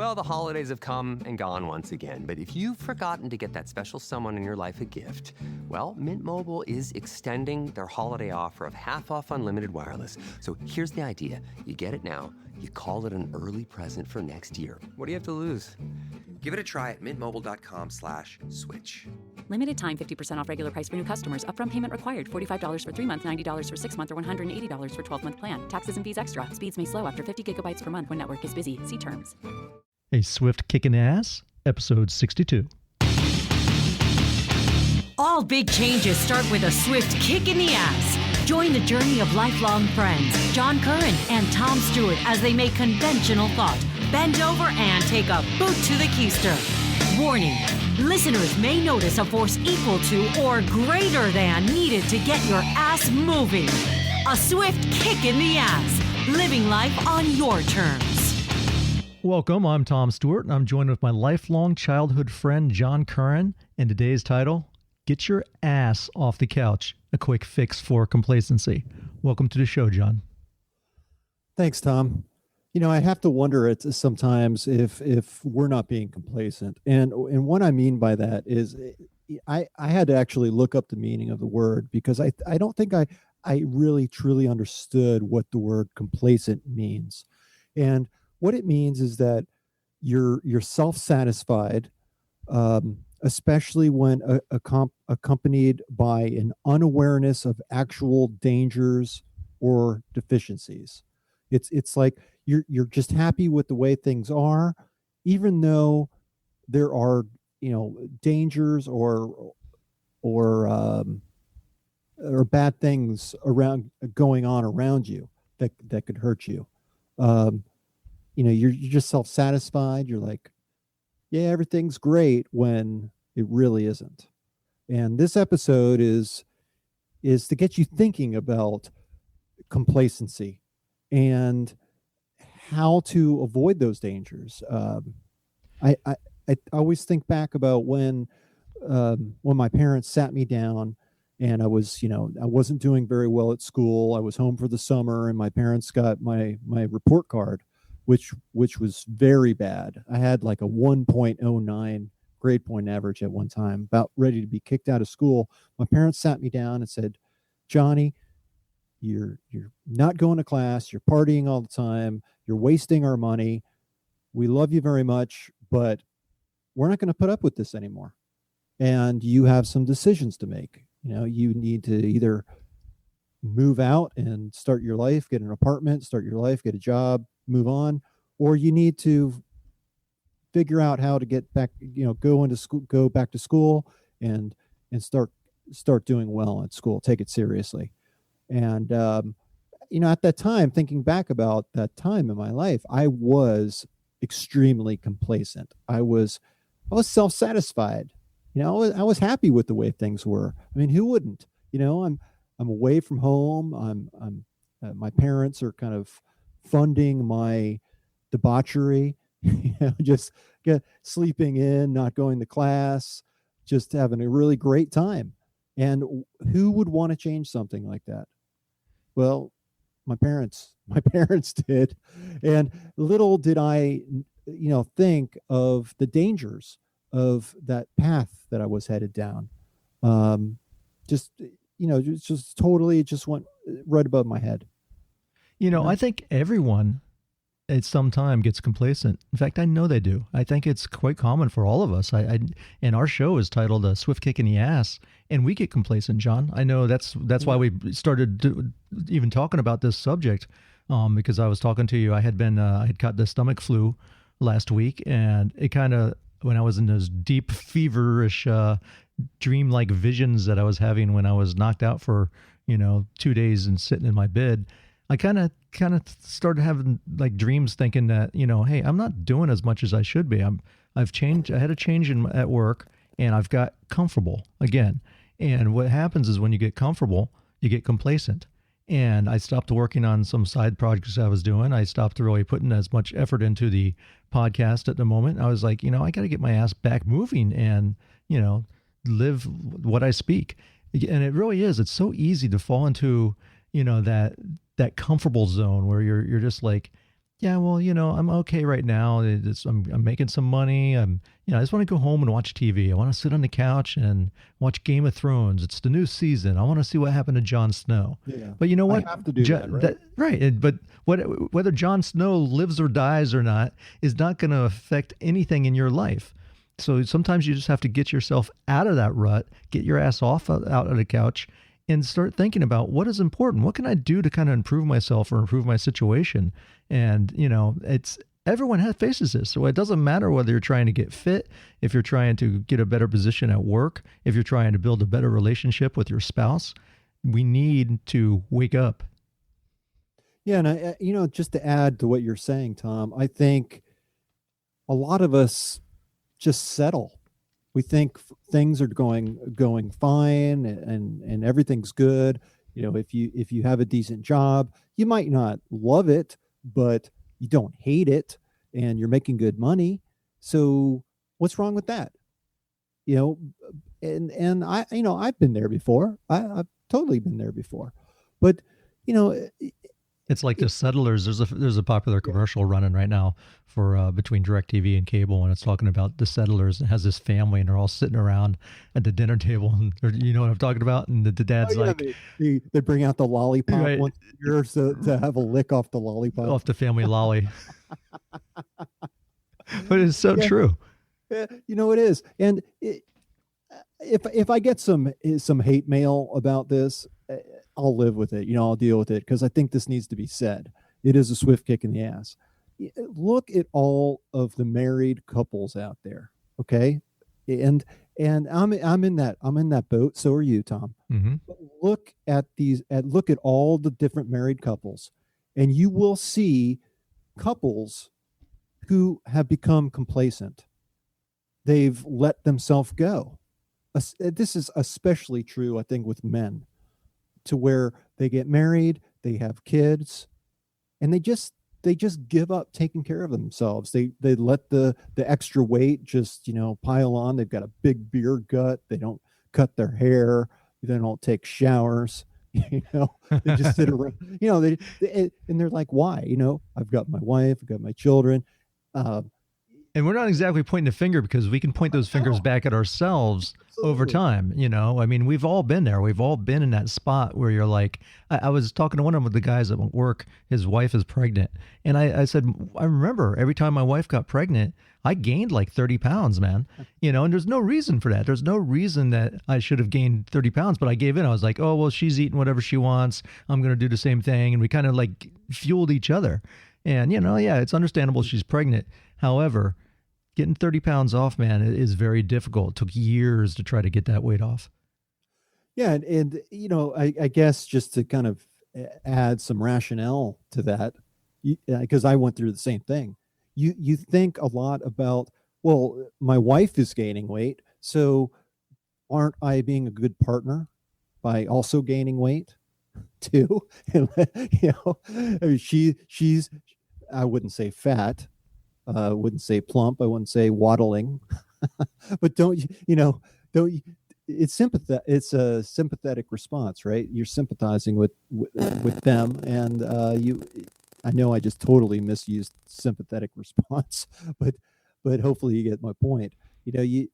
Well, the holidays have come and gone once again, but if you've forgotten to get that special someone in your life a gift, well, Mint Mobile is extending their holiday offer of half off unlimited wireless. So here's the idea. You get it now, you call it an early present for next year. What do you have to lose? Give it a try at mintmobile.com/switch. Limited time 50% off regular price for new customers. Upfront payment required. $45 for 3 month, $90 for 6 month, or $180 for 12-month plan. Taxes and fees extra. Speeds may slow after 50 gigabytes per month when network is busy. See terms. A Swift Kickin' Ass, episode 62. All big changes start with a swift kick in the ass. Join the journey of lifelong friends, John Curren and Tom Stewart, as they make conventional thought bend over and take a boot to the keister. Warning, listeners may notice a force equal to or greater than needed to get your ass moving. A swift kick in the ass, living life on your terms. Welcome, I'm Tom Stewart, and I'm joined with my lifelong childhood friend, John Curren, and today's title, Get Your Ass Off the Couch, a quick fix for complacency. Welcome to the show, John. Thanks, Tom. You know, I have to wonder sometimes if we're not being complacent. And what I mean by that is I had to actually look up the meaning of the word because I don't think I really truly understood what the word complacent means. And what it means is that you're self-satisfied, especially when accompanied by an unawareness of actual dangers or deficiencies. It's like you're just happy with the way things are, even though there are, dangers or bad things going on around you that could hurt you. You're just self-satisfied. You're like, yeah, everything's great when it really isn't. And this episode is to get you thinking about complacency and how to avoid those dangers. I always think back about when my parents sat me down and I wasn't doing very well at school. I was home for the summer and my parents got my report card, which was very bad. I had like a 1.09 grade point average at one time, about ready to be kicked out of school. My parents sat me down and said, Johnny, you're not going to class. You're partying all the time. You're wasting our money. We love you very much, but we're not going to put up with this anymore. And you have some decisions to make. You need to either move out and start your life, get an apartment, start your life, get a job, move on, or you need to figure out how to get back, go back to school and start doing well at school, take it seriously. And, at that time, thinking back about that time in my life, I was extremely complacent. I was self-satisfied. I was happy with the way things were. I mean, who wouldn't? I'm away from home. My parents are kind of funding my debauchery, just sleeping in, not going to class, just having a really great time. And who would want to change something like that? Well, my parents did. And little did I, think of the dangers of that path that I was headed down. Just totally just went right above my head. I think everyone at some time gets complacent. In fact, I know they do. I think it's quite common for all of us. And our show is titled "A Swift Kick in the Ass," and we get complacent, John. I know that's why we started even talking about this subject, because I was talking to you. I had caught the stomach flu last week, and it kind of, when I was in those deep feverish dreamlike visions that I was having when I was knocked out for 2 days and sitting in my bed, I kind of started having like dreams thinking that, hey, I'm not doing as much as I should be. I've changed. I had a change at work and I've got comfortable again. And what happens is when you get comfortable, you get complacent. And I stopped working on some side projects I was doing. I stopped really putting as much effort into the podcast at the moment. I was like, I got to get my ass back moving and, live what I speak. And it really is. It's so easy to fall into, that comfortable zone where you're just like, yeah, well, I'm okay right now. I'm making some money. I just want to go home and watch TV. I want to sit on the couch and watch Game of Thrones. It's the new season. I want to see what happened to Jon Snow. Yeah. But you know what? I have to do that, right? Right. But whether Jon Snow lives or dies or not is not going to affect anything in your life. So sometimes you just have to get yourself out of that rut, get your ass out of the couch, and start thinking about what is important. What can I do to kind of improve myself or improve my situation? And, it's everyone faces this. So it doesn't matter whether you're trying to get fit, if you're trying to get a better position at work, if you're trying to build a better relationship with your spouse, we need to wake up. Yeah. And just to add to what you're saying, Tom, I think a lot of us just settle. We think things are going fine and everything's good. If you have a decent job, you might not love it, but you don't hate it and you're making good money. So what's wrong with that? And I've been there before. I've totally been there before. But it's like the settlers. There's a popular commercial running right now for between DirecTV and cable, and it's talking about the settlers. It has this family, and they're all sitting around at the dinner table, and you know what I'm talking about. And the dad's they bring out the lollipop right. once a year to have a lick off the lollipop, off the family lolly. But it's so true. It is. And if I get some hate mail about this, I'll live with it. I'll deal with it because I think this needs to be said. It is a swift kick in the ass. Look at all of the married couples out there. Okay. And I'm in that boat. So are you, Tom. Mm-hmm. But look at all the different married couples, and you will see couples who have become complacent. They've let themselves go. This is especially true, I think, with men, to where they get married, they have kids, and they just give up taking care of themselves. They let the extra weight just, pile on. They've got a big beer gut. They don't cut their hair. They don't take showers. They just sit around, and they're like, why? I've got my wife, I've got my children. And we're not exactly pointing the finger because we can point those fingers back at ourselves over time. I mean, we've all been there. We've all been in that spot where you're like, I was talking to one of the guys at work, his wife is pregnant. And I said, I remember every time my wife got pregnant, I gained like 30 pounds, man. And there's no reason for that. There's no reason that I should have gained 30 pounds, but I gave in. I was like, oh, well, she's eating whatever she wants. I'm going to do the same thing. And we kind of like fueled each other. And, yeah, it's understandable she's pregnant. However, getting 30 pounds off, man, is very difficult. It took years to try to get that weight off. Yeah. And I guess just to kind of add some rationale to that, because I went through the same thing. You think a lot about, well, my wife is gaining weight, so aren't I being a good partner by also gaining weight too? And, I mean, she's, I wouldn't say fat. I wouldn't say plump. I wouldn't say waddling, but it's a sympathetic response, right? You're sympathizing with them. And I know I just totally misused sympathetic response, but hopefully you get my point. I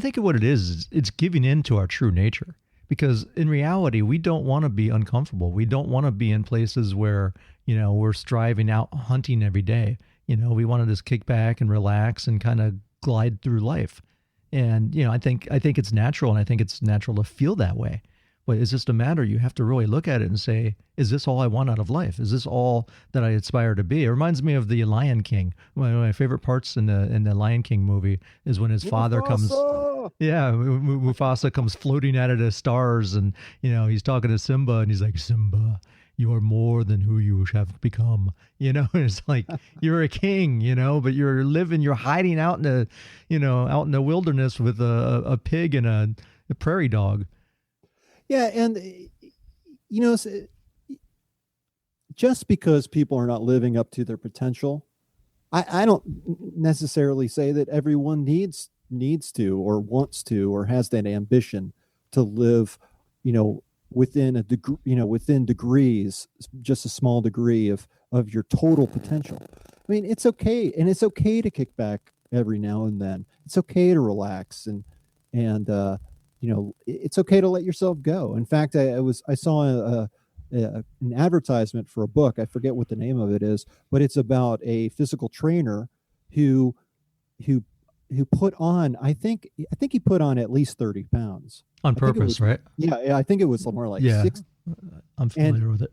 think what it is it's giving in to our true nature, because in reality, we don't want to be uncomfortable. We don't want to be in places where, we're striving out hunting every day. We want to just kick back and relax and kind of glide through life. And, I think it's natural, and I think it's natural to feel that way. But it's just a matter, you have to really look at it and say, is this all I want out of life? Is this all that I aspire to be? It reminds me of the Lion King. One of my favorite parts in the Lion King movie is when his father comes. Yeah, Mufasa comes floating out of the stars, and, he's talking to Simba, and he's like, Simba, you are more than who you have become. It's like, you're a king, but you're hiding out in the wilderness with a pig and a prairie dog. Yeah. And, just because people are not living up to their potential, I don't necessarily say that everyone needs to, or wants to, or has that ambition to live, within a degree, within degrees, just a small degree of of your total potential. I mean, it's okay, and it's okay to kick back every now and then. It's okay to relax, and it's okay to let yourself go. In fact, I saw an advertisement for a book. I forget what the name of it is, but it's about a physical trainer who who put on. I think he put on at least 30 pounds on purpose, right? Yeah, I think it was more like 6. I'm familiar with it.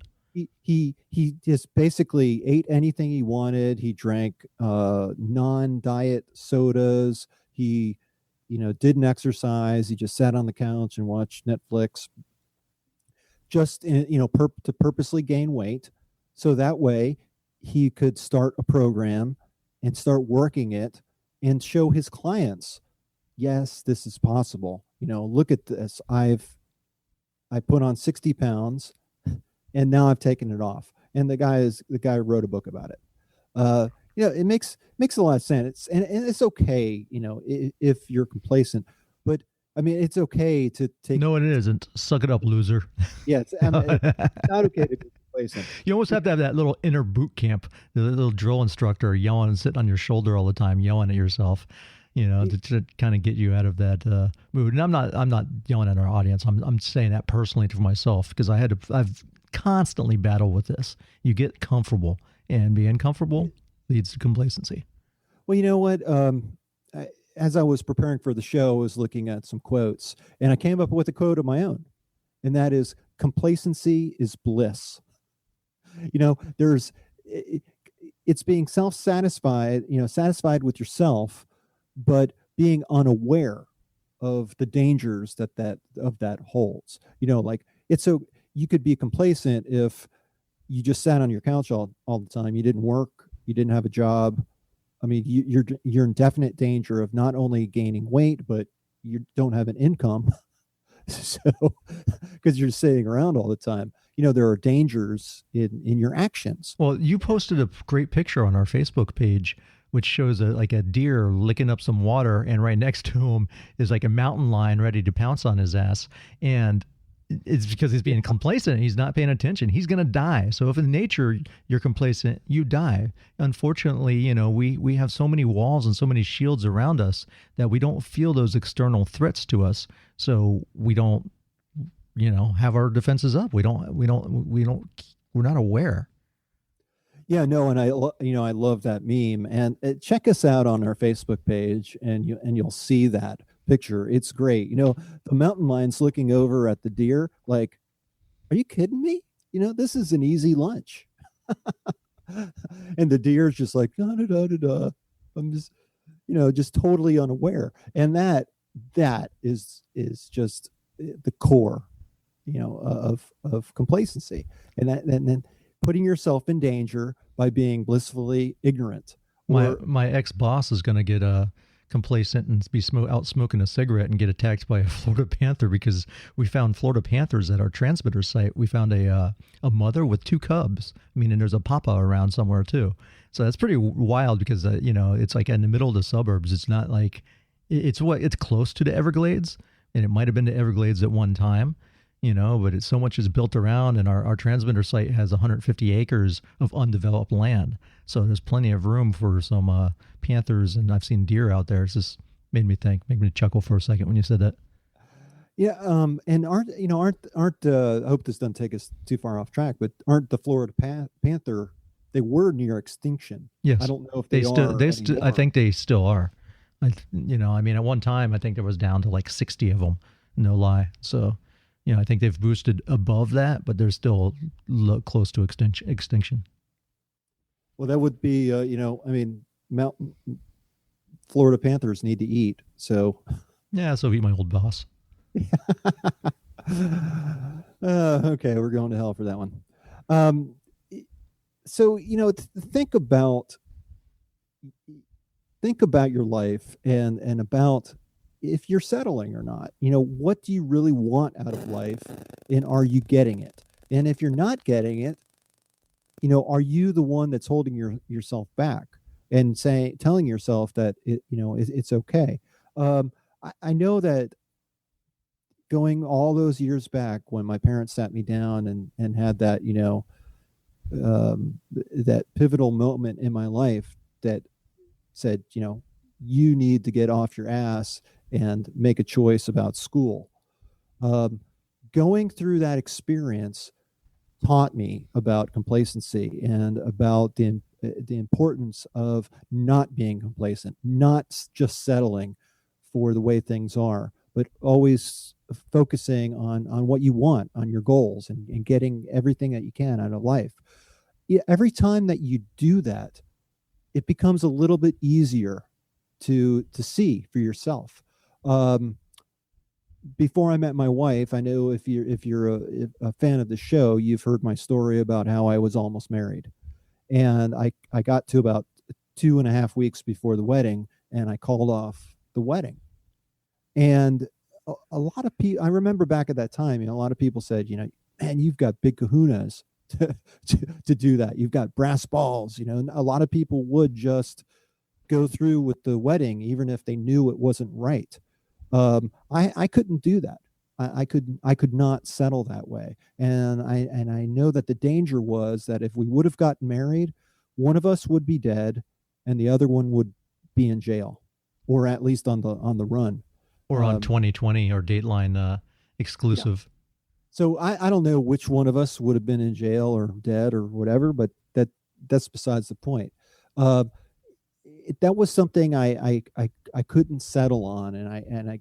He just basically ate anything he wanted. He drank non-diet sodas. He didn't exercise. He just sat on the couch and watched Netflix, just to purposely gain weight, so that way he could start a program and start working it and show his clients, yes, this is possible. Look at this. I put on 60 pounds and now I've taken it off. And the guy wrote a book about it. It makes a lot of sense. And it's okay, if you're complacent, but I mean, it's okay to take. No, it isn't. Suck it up, loser. Yes. It's not okay to be complacent. You almost have to have that little inner boot camp, the little drill instructor yelling and sitting on your shoulder all the time, yelling at yourself, to kind of get you out of that mood. And I'm not yelling at our audience. I'm saying that personally for myself, because I've constantly battled with this. You get comfortable, and being comfortable leads to complacency. Well, you know what? As I was preparing for the show, I was looking at some quotes, and I came up with a quote of my own, and that is, complacency is bliss. It's being self-satisfied, satisfied with yourself, but being unaware of the dangers that holds. So you could be complacent if you just sat on your couch all the time. You didn't work, you didn't have a job. I mean, you're in definite danger of not only gaining weight, but you don't have an income. So, because you're sitting around all the time, there are dangers in your actions. Well, you posted a great picture on our Facebook page, which shows a deer licking up some water, and right next to him is like a mountain lion ready to pounce on his ass. And it's because he's being complacent. He's not paying attention. He's going to die. So if in nature you're complacent, you die. Unfortunately, we have so many walls and so many shields around us that we don't feel those external threats to us. So we don't, have our defenses up. We're not aware. Yeah, no, and I love that meme. And check us out on our Facebook page, and you'll see that picture. It's great. The mountain lion's looking over at the deer like, are you kidding me? This is an easy lunch. And the deer's just like, da, da, da, da, da. I'm just, just totally unaware. And that is just the core, of complacency. And then putting yourself in danger by being blissfully ignorant. My ex-boss is going to get complacent and be out smoking a cigarette and get attacked by a Florida panther, because we found Florida panthers at our transmitter site. We found a mother with 2 cubs. I mean, and there's a papa around somewhere too. So that's pretty wild, because it's like in the middle of the suburbs. It's not like it's close to the Everglades, and it might have been the Everglades at one time. But it's so much is built around, and our transmitter site has 150 acres of undeveloped land. So there's plenty of room for some panthers, and I've seen deer out there. It's just made me chuckle for a second when you said that. Yeah, and aren't I hope this doesn't take us too far off track, but aren't the Florida panther, they were near extinction? Yes. I don't know if they are. I think they still are. At one time, I think there was down to like 60 of them, no lie. So, I think they've boosted above that, but they're still close to extinction. Well, that would be, Florida panthers need to eat. So, yeah, so eat my old boss. Okay, we're going to hell for that one. So, think about your life and about if you're settling or not. What do you really want out of life, and are you getting it? And if you're not getting it, are you the one that's holding yourself back and telling yourself that it's okay? I know that going all those years back when my parents sat me down and had that that pivotal moment in my life that said, you need to get off your ass and make a choice about school. Going through that experience taught me about complacency and about the importance of not being complacent, not just settling for the way things are, but always focusing on what you want, on your goals, and getting everything that you can out of life. Every time that you do that, it becomes a little bit easier to see for yourself. Before I met my wife, I know if you're a fan of the show, you've heard my story about how I was almost married. And I got to about 2.5 weeks before the wedding, and I called off the wedding. And a lot of people, I remember back at that time, a lot of people said, man, you've got big kahunas to do that. You've got brass balls, and a lot of people would just go through with the wedding, even if they knew it wasn't right. I couldn't do that. I could not settle that way. And I know that the danger was that if we would have gotten married, one of us would be dead and the other one would be in jail, or at least on the run. Or on 2020 or Dateline exclusive. Yeah. So I don't know which one of us would have been in jail or dead or whatever, but that's besides the point. That was something I couldn't settle on, and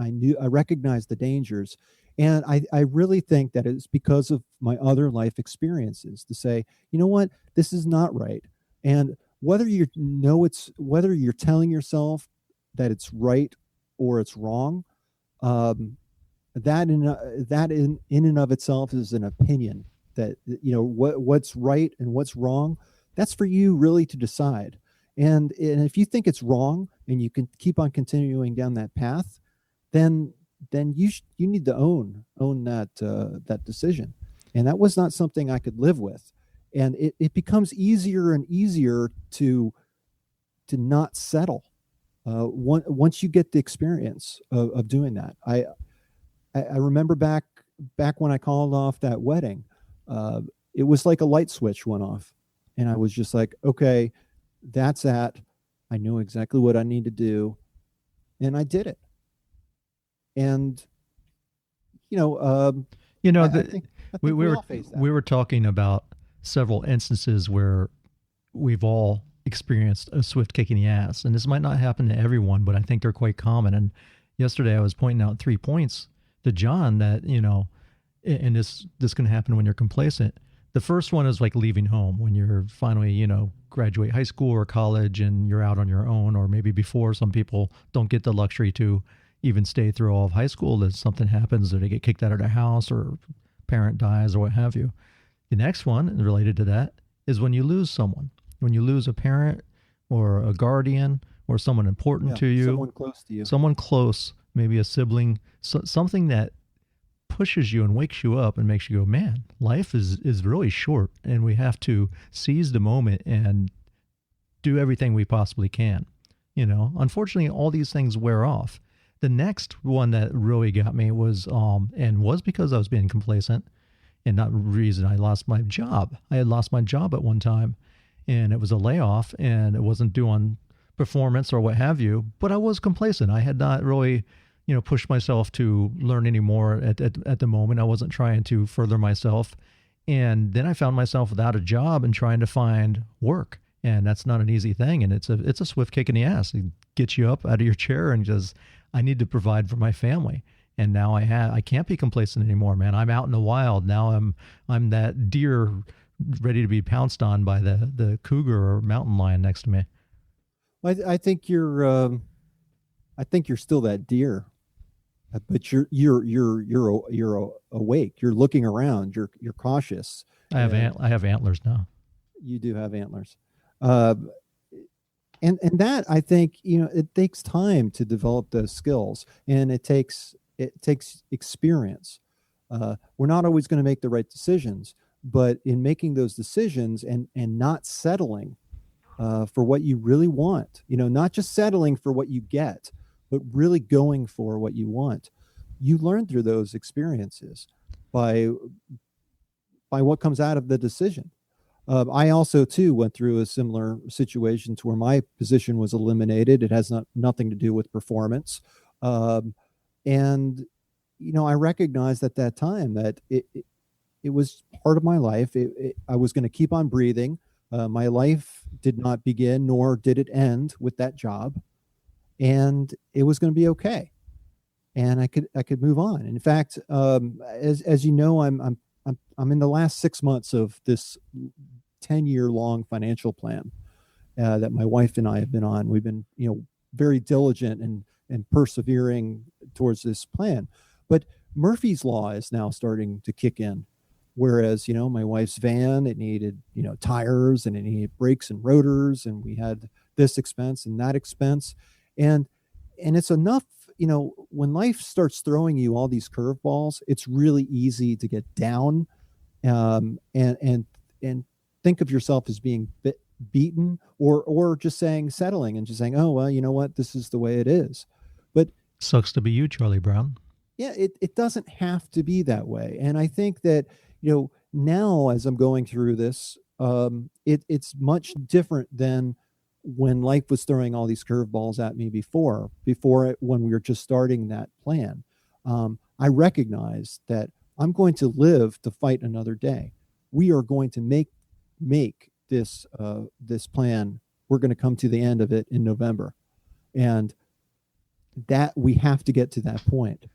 I recognized the dangers, and I really think that it's because of my other life experiences to say, you know what, this is not right. And whether whether you're telling yourself that it's right or it's wrong, that in and of itself is an opinion. That what's right and what's wrong, that's for you really to decide. And if you think it's wrong and you can keep on continuing down that path, then you need to own that decision. And that was not something I could live with. And it becomes easier and easier to not settle once you get the experience of doing that. I remember back when I called off that wedding, it was like a light switch went off, and I was just like, okay, that's that. I know exactly what I need to do, and I did it. And we were talking about several instances where we've all experienced a swift kick in the ass, and this might not happen to everyone, but I think they're quite common. And yesterday I was pointing out 3 points to John that, and this can happen when you're complacent. The first one is like leaving home when you're finally, graduate high school or college and you're out on your own, or maybe before. Some people don't get the luxury to even stay through all of high school. That something happens, or they get kicked out of their house, or parent dies, or what have you. The next one related to that is when you lose someone, when you lose a parent or a guardian or someone important to you, someone close to you, someone close, maybe a sibling, something that pushes you and wakes you up and makes you go, man, life is really short, and we have to seize the moment and do everything we possibly can. Unfortunately, all these things wear off. The next one that really got me was because I was being complacent, and not the reason I lost my job. I had lost my job at one time, and it was a layoff, and it wasn't due on performance or what have you, but I was complacent. I had not really push myself to learn any more at the moment. I wasn't trying to further myself. And then I found myself without a job and trying to find work. And that's not an easy thing. And it's a swift kick in the ass. It gets you up out of your chair and just, I need to provide for my family. And now I can't be complacent anymore, man. I'm out in the wild. Now I'm that deer ready to be pounced on by the cougar or mountain lion next to me. I think you're still that deer. But you're awake. You're looking around. You're cautious. I have antlers now. You do have antlers, and that, I think, it takes time to develop those skills, and it takes experience. We're not always going to make the right decisions, but in making those decisions and not settling for what you really want, not just settling for what you get, but really going for what you want. You learn through those experiences by what comes out of the decision. I also too went through a similar situation to where my position was eliminated. It has nothing to do with performance. Um, and I recognized at that time that it was part of my life. I was going to keep on breathing. My life did not begin nor did it end with that job, and it was going to be okay. And I could move on. In fact, as you know, I'm in the last 6 months of this 10-year long financial plan that my wife and I have been on. We've been very diligent and persevering towards this plan. But Murphy's Law is now starting to kick in. Whereas, my wife's van, it needed, tires, and it needed brakes and rotors, and we had this expense and that expense. And it's enough, when life starts throwing you all these curveballs, it's really easy to get down, and think of yourself as being beaten, or just settling and just saying, oh, well, you know what, this is the way it is. But Sucks to be you, Charlie Brown. yeah, it doesn't have to be that way. And I think that, now as I'm going through this, it's much different than when life was throwing all these curveballs at me when we were just starting that plan. I recognize that I'm going to live to fight another day. We are going to make this plan. We're going to come to the end of it in November, and that we have to get to that point.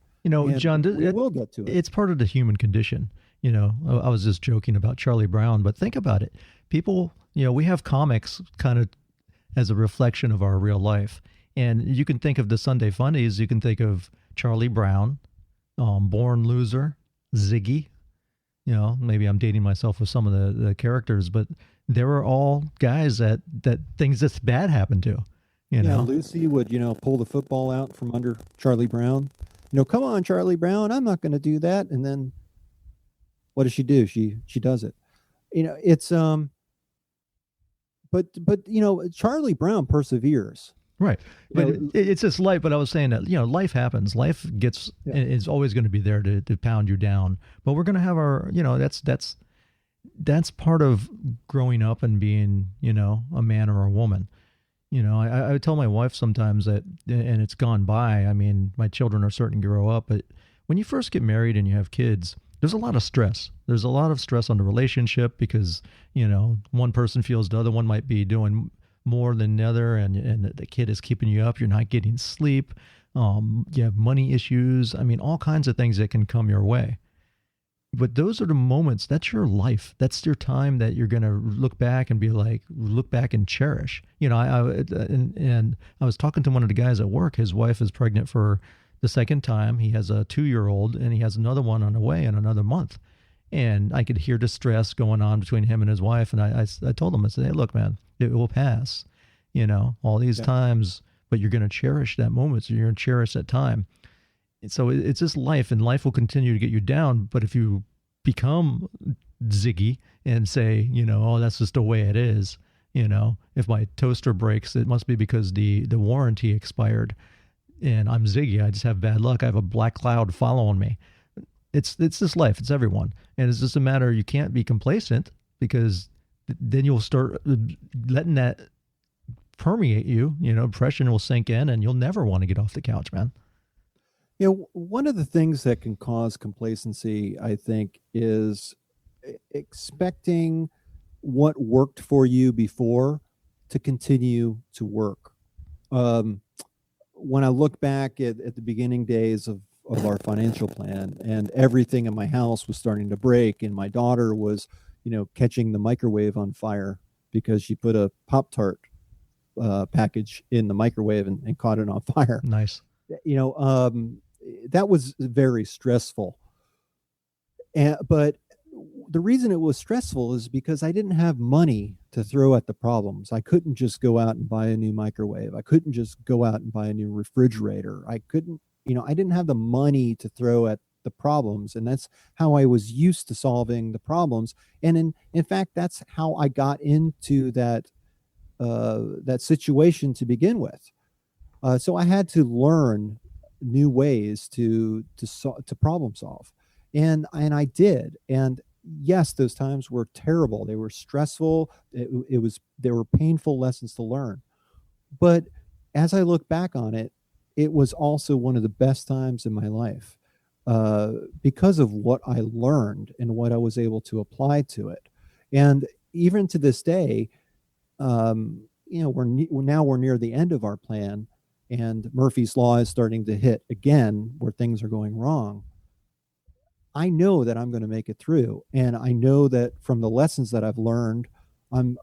John, we will get to it. It's part of the human condition. I was just joking about Charlie Brown, but think about it. People, we have comics kind of as a reflection of our real life. And you can think of the Sunday Funnies. You can think of Charlie Brown, Born Loser, Ziggy. Maybe I'm dating myself with some of the characters, but they were all guys that things that's bad happened to. Lucy would, pull the football out from under Charlie Brown. Come on, Charlie Brown, I'm not going to do that. And then what does she do? She does it. It's but Charlie Brown perseveres. Right. But it's just life. But I was saying that, life happens. Life is always going to be there to pound you down. But we're going to have our, that's part of growing up and being, a man or a woman. I tell my wife sometimes that, and it's gone by. I mean, my children are starting to grow up, but when you first get married and you have kids, there's a lot of stress. There's a lot of stress on the relationship because, one person feels the other one might be doing more than the other, and the kid is keeping you up. You're not getting sleep. You have money issues. I mean, all kinds of things that can come your way. But those are the moments. That's your life. That's your time that you're going to look back and cherish. I was talking to one of the guys at work. His wife is pregnant for the second time. He has a 2-year-old, and he has another one on the way in another month. And I could hear the stress going on between him and his wife. And I told him, I said, hey, look, man, it will pass, all these times, but you're going to cherish that moment. So you're going to cherish that time. So it's just life, and life will continue to get you down. But if you become Ziggy and say, oh, that's just the way it is, if my toaster breaks, it must be because the warranty expired, and I'm Ziggy. I just have bad luck. I have a black cloud following me. It's this life. It's everyone. And it's just a matter, you can't be complacent, because then you'll start letting that permeate you. Depression will sink in, and you'll never want to get off the couch, man. One of the things that can cause complacency, I think, is expecting what worked for you before to continue to work. When I look back at the beginning days of our financial plan, and everything in my house was starting to break, and my daughter was, catching the microwave on fire because she put a Pop-Tart package in the microwave and caught it on fire. Nice. That was very stressful. But the reason it was stressful is because I didn't have money to throw at the problems. I couldn't just go out and buy a new microwave. I couldn't just go out and buy a new refrigerator. I didn't have the money to throw at the problems. And that's how I was used to solving the problems. And in fact, that's how I got into that situation to begin with. So I had to learn new ways to problem solve, and I did, and yes, those times were terrible. They were stressful. They were painful lessons to learn. But as I look back on it, it was also one of the best times in my life, because of what I learned and what I was able to apply to it. And even to this day, we're near the end of our plan, and Murphy's Law is starting to hit again where things are going wrong. I know that I'm going to make it through, and I know that from the lessons that I've learned, I'm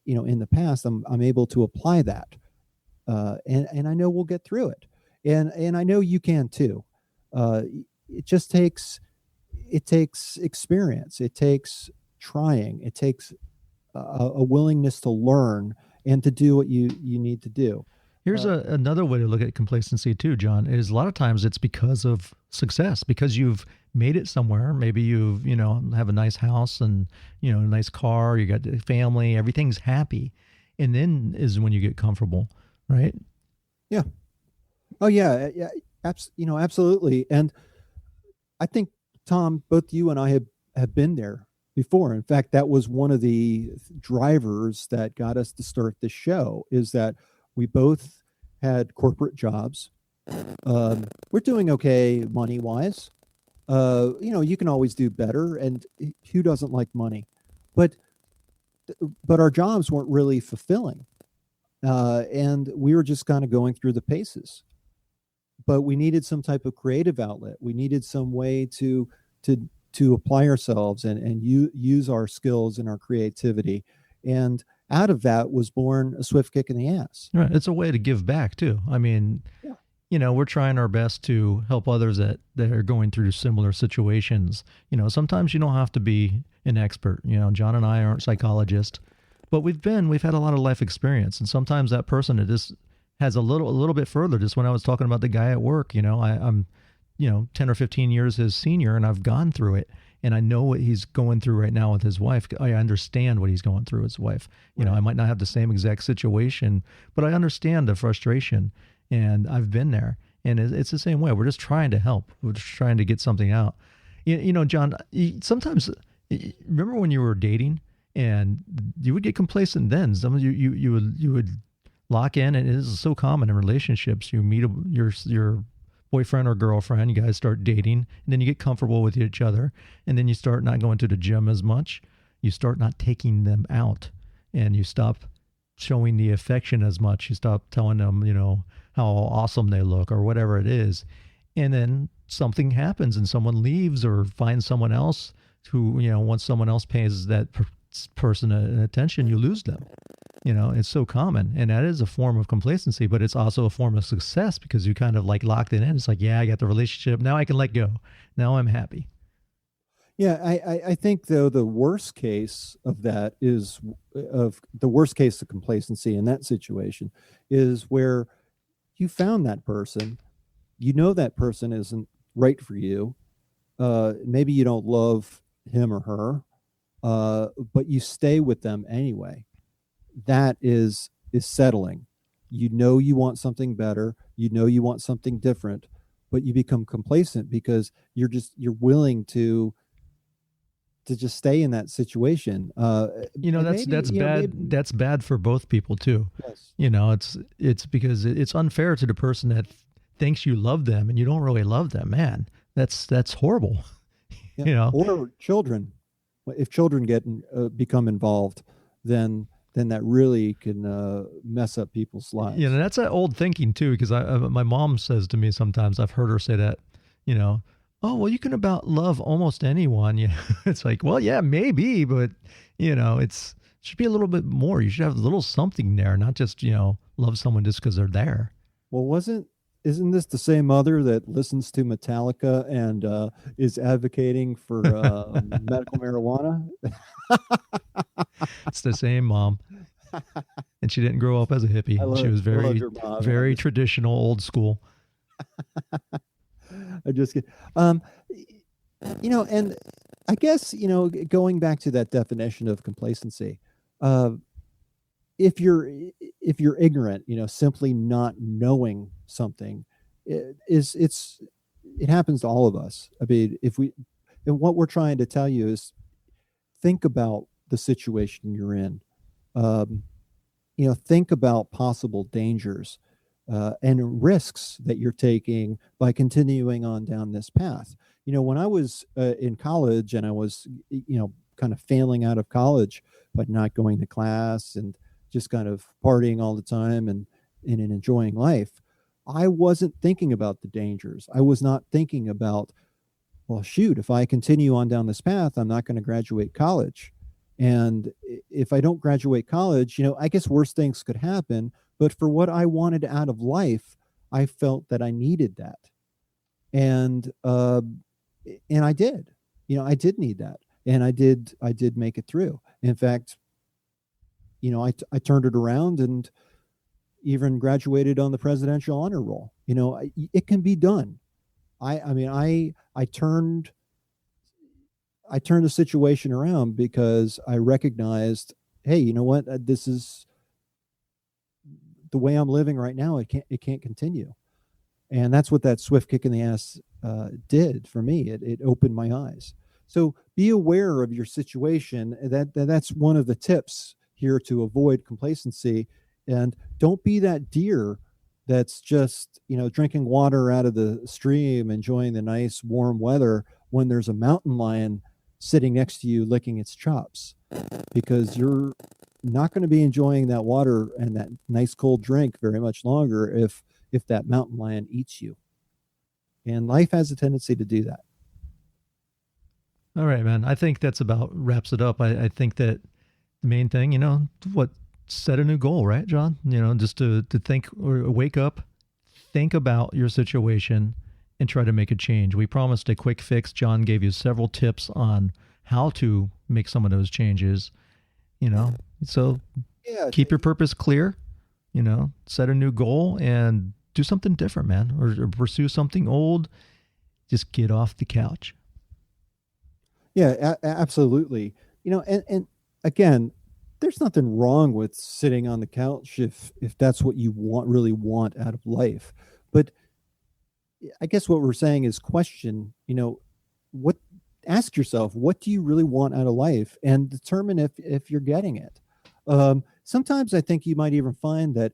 in the past, I'm able to apply that, and I know we'll get through it, and I know you can too. It just takes experience. It takes trying. It takes a willingness to learn and to do what you need to do. Here's another way to look at complacency too, John, is a lot of times it's because of success, because you've made it somewhere. Maybe you've, have a nice house and, a nice car, you got a family, everything's happy. And then is when you get comfortable, right? Yeah. Oh yeah. Yeah. Absolutely. And I think, Tom, both you and I have been there before. In fact, that was one of the drivers that got us to start this show, is that we both had corporate jobs. We're doing okay money wise. You can always do better, and who doesn't like money? But our jobs weren't really fulfilling, and we were just kind of going through the paces. But we needed some type of creative outlet. We needed some way to apply ourselves and use our skills and our creativity. And out of that was born a Swift Kick in the Ass. Right. It's a way to give back too. I mean, yeah. We're trying our best to help others that are going through similar situations. Sometimes you don't have to be an expert. John and I aren't psychologists, but we've had a lot of life experience. And sometimes that person that just has a little bit further. Just when I was talking about the guy at work, I'm 10 or 15 years his senior, and I've gone through it. And I know what he's going through right now with his wife. I understand what he's going through with his wife. Right. I might not have the same exact situation, but I understand the frustration, and I've been there. And it's the same way. We're just trying to help. We're just trying to get something out. John, sometimes, remember when you were dating and you would get complacent then? You would lock in, and it is so common in relationships. You meet your boyfriend or girlfriend, you guys start dating, and then you get comfortable with each other, and then you start not going to the gym as much. You start not taking them out, and you stop showing the affection as much. You stop telling them, how awesome they look or whatever it is. And then something happens and someone leaves or finds someone else who, once someone else pays that person attention, you lose them. It's so common, and that is a form of complacency, but it's also a form of success because you kind of like locked it in. It's like, yeah, I got the relationship. Now I can let go. Now I'm happy. Yeah. I think though, the worst case of that the worst case of complacency in that situation is where you found that person, that person isn't right for you. Maybe you don't love him or her, but you stay with them anyway. That is settling. You want something better. You want something different, but you become complacent because you're willing to just stay in that situation. That's bad. That's bad for both people too. Yes. It's because it's unfair to the person that thinks you love them and you don't really love them. Man, that's horrible. Yeah. Or children. If children become involved, then that really can mess up people's lives. That's that old thinking too, because my mom says to me sometimes, I've heard her say that, oh, well, you can about love almost anyone. It's like, well, yeah, maybe, but it should be a little bit more. You should have a little something there, not just, love someone just because they're there. Well, isn't this the same mother that listens to Metallica and is advocating for medical marijuana? It's the same mom. And she didn't grow up as a hippie. She was very traditional, old school. I just get, and I guess, going back to that definition of complacency, if you're ignorant, simply not knowing something, it happens to all of us. I mean, And what we're trying to tell you is think about the situation you're in. Think about possible dangers and risks that you're taking by continuing on down this path. When I was in college and I was, kind of failing out of college, but not going to class and just kind of partying all the time and enjoying life, I wasn't thinking about the dangers. I was not thinking about, well, shoot, if I continue on down this path, I'm not going to graduate college. And if I don't graduate college, I guess worse things could happen. But for what I wanted out of life, I felt that I needed that. And I did. I did need that. And I did make it through. In fact, I turned it around and even graduated on the presidential honor roll. It can be done. I turned the situation around because I recognized, hey, you know what? This is the way I'm living right now. It can't continue. And that's what that swift kick in the ass did for me. It opened my eyes. So be aware of your situation. That's one of the tips here to avoid complacency. And don't be that deer that's just, drinking water out of the stream, enjoying the nice warm weather when there's a mountain lion sitting next to you licking its chops, because you're not going to be enjoying that water and that nice cold drink very much longer if that mountain lion eats you. And life has a tendency to do that. All right, man. I think that's about wraps it up. I think that the main thing, set a new goal, right, John? Just to think or wake up, think about your situation and try to make a change. We promised a quick fix. John gave you several tips on how to make some of those changes, so keep your purpose clear, set a new goal and do something different, man, or pursue something old. Just get off the couch. Yeah, absolutely. And again, there's nothing wrong with sitting on the couch if that's what you really want out of life. But I guess what we're saying is question, ask yourself, what do you really want out of life, and determine if you're getting it. Sometimes I think you might even find that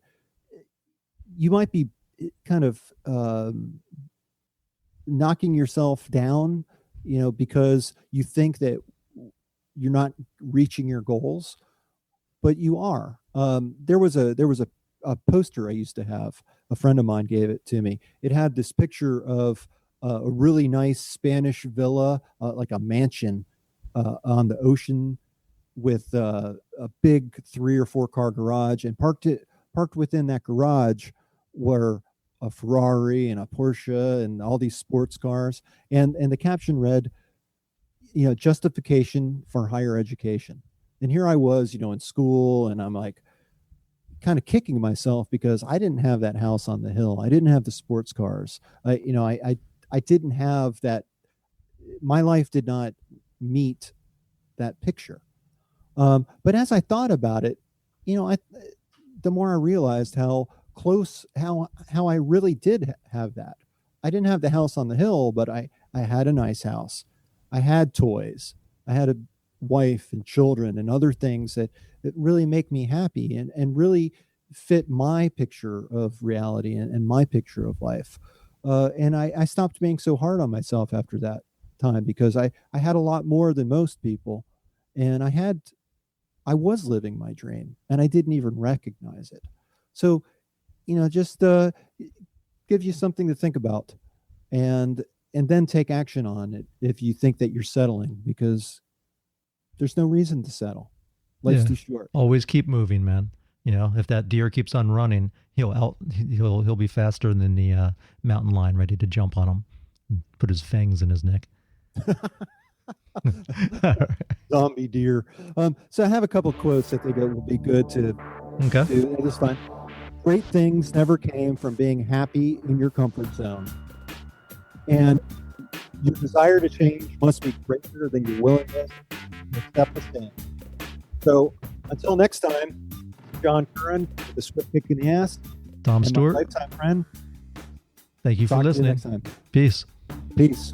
you might be kind of knocking yourself down, because you think that you're not reaching your goals, but you are. There was a poster I used to have. A friend of mine gave it to me. It had this picture of a really nice Spanish villa, like a mansion on the ocean, with a big 3 or 4 car garage, and parked within that garage were a Ferrari and a Porsche and all these sports cars. And the caption read, justification for higher education. And here I was, in school, and I'm like kind of kicking myself because I didn't have that house on the hill. I didn't have the sports cars. I didn't have that. My life did not meet that picture. But as I thought about it, the more I realized how close, how I really did have that. I didn't have the house on the hill, but I had a nice house. I had toys. I had a wife and children and other things that really make me happy and really fit my picture of reality and my picture of life. And I stopped being so hard on myself after that time, because I had a lot more than most people, and I was living my dream, and I didn't even recognize it. So, just give you something to think about, and then take action on it if you think that you're settling, because there's no reason to settle. Life's too short. Always keep moving, man. If that deer keeps on running, he'll be faster than the mountain lion, ready to jump on him and put his fangs in his neck. Zombie deer. So I have a couple of quotes I think it will be good to do this fun. Great things never came from being happy in your comfort zone. And your desire to change must be greater than your willingness to accept the same. So until next time, John Curren with the Swift Kick in the Ass. Tom Stewart. My lifetime friend. Thank you for listening. Next time. Peace. Peace.